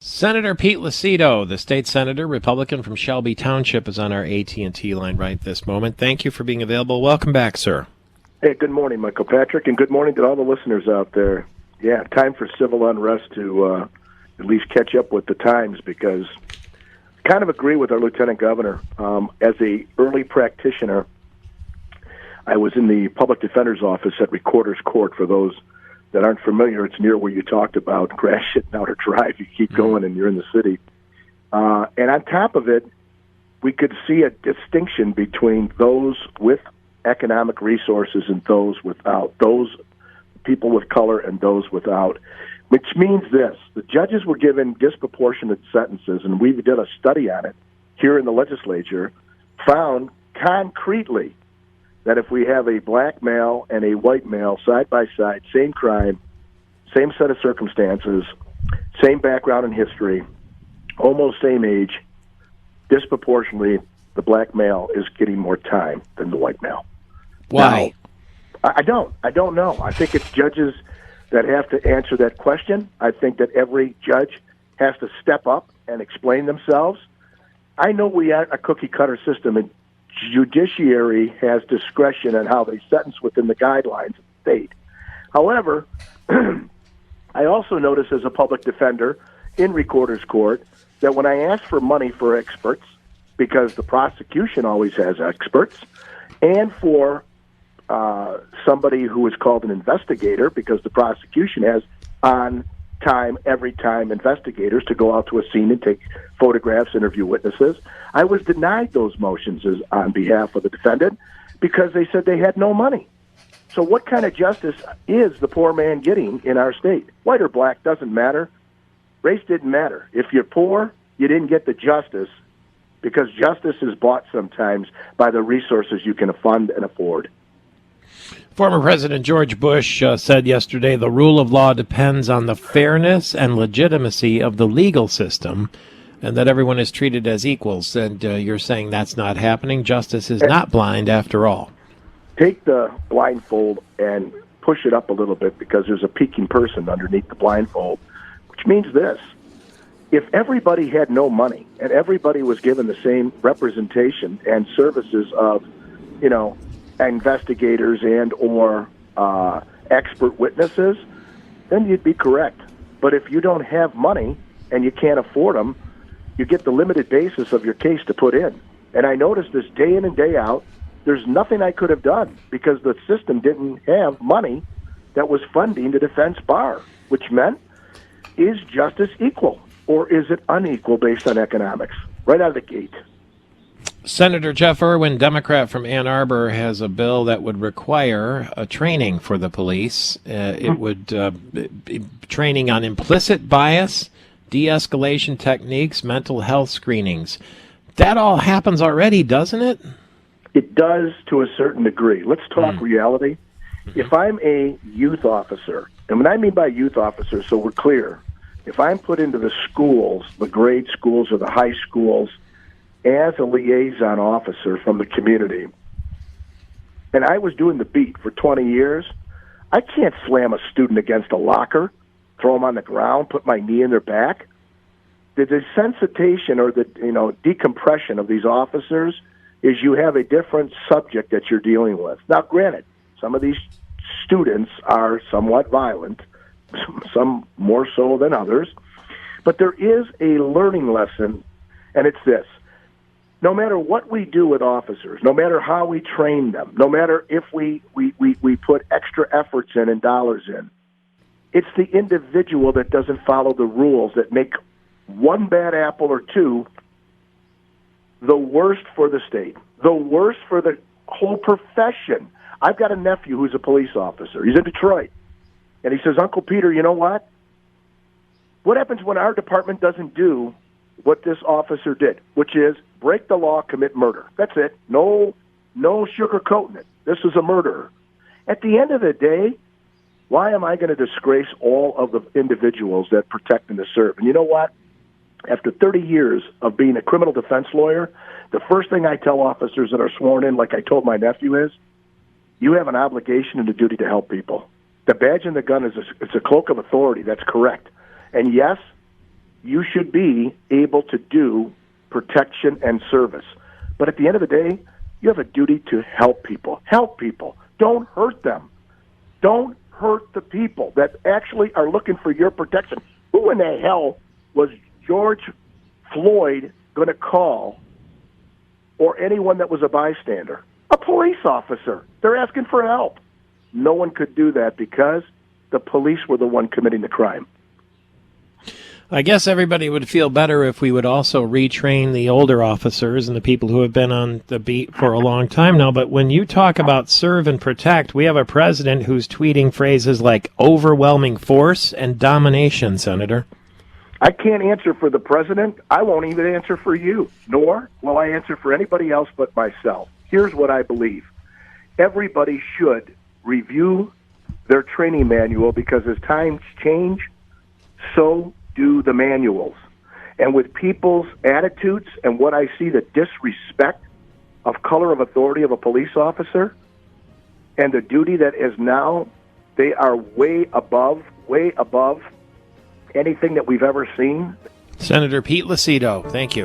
Senator Pete Lucido, the state senator, Republican from Shelby Township, is on our AT&T line right this moment. Thank you for being available. Welcome back, sir. Hey, good morning, Michael Patrick, and good morning to all the listeners out there. Yeah, time for civil unrest to at least catch up with the times, because I kind of agree with our lieutenant governor. As a early practitioner, I was in the public defender's office at Recorder's Court. For those that aren't familiar, it's near where you talked about Gratiot and Outer Drive. You keep going and you're in the city. And on top of it, we could see a distinction between those with economic resources and those without, those people with color and those without, which means this: the judges were given disproportionate sentences, and we did a study on it here in the legislature, found concretely that if we have a black male and a white male side by side, same crime, same set of circumstances, same background and history, almost same age, disproportionately, the black male is getting more time than the white male. Why? Now, I don't know. I think it's judges that have to answer that question. I think that every judge has to step up and explain themselves. I know we are a cookie-cutter system, and judiciary has discretion on how they sentence within the guidelines of the state. However, I also notice as a public defender in Recorder's Court that when I ask for money for experts, because the prosecution always has experts, and for somebody who is called an investigator, because the prosecution has every time investigators to go out to a scene and take photographs, interview witnesses. I was denied those motions on behalf of the defendant because they said they had no money. So what kind of justice is the poor man getting in our state? White or black, doesn't matter. Race didn't matter. If you're poor, you didn't get the justice, because justice is bought sometimes by the resources you can fund and afford. Former President George Bush said yesterday the rule of law depends on the fairness and legitimacy of the legal system, and that everyone is treated as equals. And you're saying that's not happening? Justice is not blind after all. Take the blindfold and push it up a little bit, because there's a peeking person underneath the blindfold, which means this: if everybody had no money and everybody was given the same representation and services of, investigators and or expert witnesses, then you'd be correct. But if you don't have money and you can't afford them, you get the limited basis of your case to put in. And I noticed this day in and day out, there's nothing I could have done because the system didn't have money that was funding the defense bar, which meant, is justice equal or is it unequal based on economics? Right out of the gate. Senator Jeff Irwin, Democrat from Ann Arbor, has a bill that would require a training for the police. It would be training on implicit bias, de-escalation techniques, mental health screenings. That all happens already, doesn't it? It does to a certain degree. Let's talk reality. Mm-hmm. If I'm a youth officer, and what I mean by youth officer, so we're clear, if I'm put into the schools, the grade schools or the high schools, as a liaison officer from the community, and I was doing the beat for 20 years, I can't slam a student against a locker, throw them on the ground, put my knee in their back. The desensitization or the decompression of these officers is you have a different subject that you're dealing with. Now, granted, some of these students are somewhat violent, some more so than others, but there is a learning lesson, and it's this. No matter what we do with officers, no matter how we train them, no matter if we put extra efforts in and dollars in, it's the individual that doesn't follow the rules that make one bad apple or two the worst for the state, the worst for the whole profession. I've got a nephew who's a police officer. He's in Detroit. And he says, Uncle Peter, you know what? What happens when our department doesn't do what this officer did, which is break the law, commit murder? That's it. No sugarcoating it. This is a murderer. At the end of the day, why am I going to disgrace all of the individuals that protect and to serve? And you know what? After 30 years of being a criminal defense lawyer, the first thing I tell officers that are sworn in, like I told my nephew, is you have an obligation and a duty to help people. The badge and the gun it's a cloak of authority. That's correct. And yes, you should be able to do protection and service. But at the end of the day, you have a duty to help people. Help people. Don't hurt them. Don't hurt the people that actually are looking for your protection. Who in the hell was George Floyd going to call, or anyone that was a bystander? A police officer. They're asking for help. No one could do that because the police were the one committing the crime. I guess everybody would feel better if we would also retrain the older officers and the people who have been on the beat for a long time now. But when you talk about serve and protect, we have a president who's tweeting phrases like overwhelming force and domination, Senator. I can't answer for the president. I won't even answer for you, nor will I answer for anybody else but myself. Here's what I believe. Everybody should review their training manual because as times change, so do the manuals. And with people's attitudes and what I see, the disrespect of color of authority of a police officer and the duty that is now, they are way above anything that we've ever seen. Senator Pete Lucido, thank you.